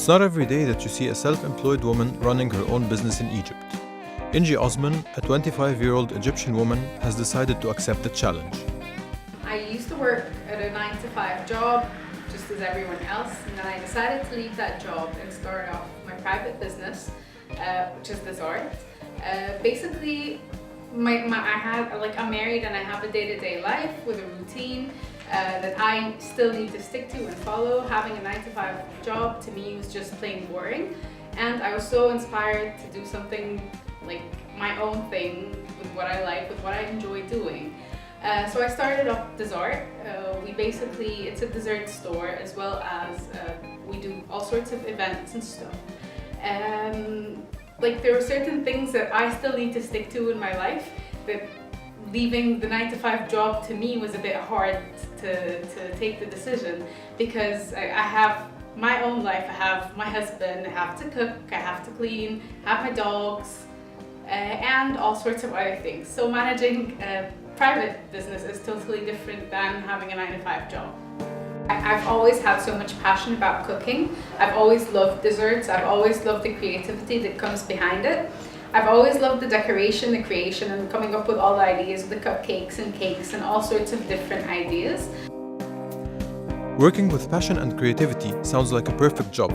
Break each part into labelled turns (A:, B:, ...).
A: It's not every day that you see a self-employed woman running her own business in Egypt. Inji Osman, a 25-year-old Egyptian woman, has decided to accept the challenge.
B: I used to work at a 9-to-5 job, just as everyone else, and then I decided to leave that job and start off my private business, which is Desart. Basically, I'm married and I have a day-to-day life with a routine that I still need to stick to and follow. Having a 9-to-5 job to me was just plain boring, and I was so inspired to do something like my own thing with what I like, with what I enjoy doing. So I started up Desart. It's a dessert store, as well as we do all sorts of events and stuff. There were certain things that I still need to stick to in my life, that leaving the 9-to-5 job to me was a bit hard to take the decision, because I have my own life. I have my husband, I have to cook, I have to clean, I have my dogs, and all sorts of other things. So managing a private business is totally different than having a 9-to-5 job. I've always had so much passion about cooking. I've always loved desserts. I've always loved the creativity that comes behind it. I've always loved the decoration, the creation, and coming up with all the ideas, the cupcakes and cakes and all sorts of different ideas.
A: Working with passion and creativity sounds like a perfect job,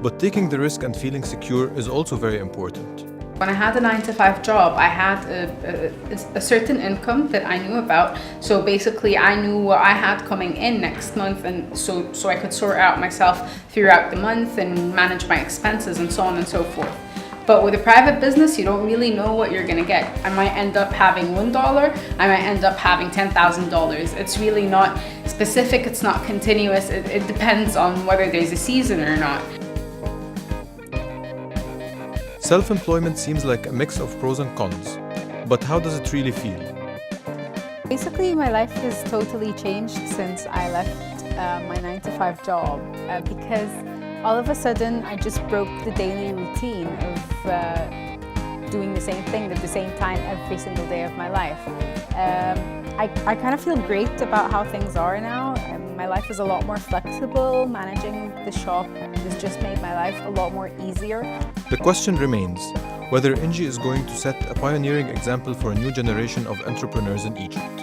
A: but taking the risk and feeling secure is also very important.
B: When I had a 9-to-5 job, I had a certain income that I knew about. So basically I knew what I had coming in next month, and so I could sort out myself throughout the month and manage my expenses and so on and so forth. But with a private business, you don't really know what you're gonna get. I might end up having $1, I might end up having $10,000. It's really not specific, it's not continuous. It depends on whether there's a season or not.
A: Self-employment seems like a mix of pros and cons, but how does it really feel?
C: Basically, my life has totally changed since I left my 9-to-5 job because all of a sudden I just broke the daily routine of doing the same thing at the same time every single day of my life. I kind of feel great about how things are now. My life is a lot more flexible. Managing the shop has just made my life a lot more easier.
A: The question remains whether Inji is going to set a pioneering example for a new generation of entrepreneurs in Egypt.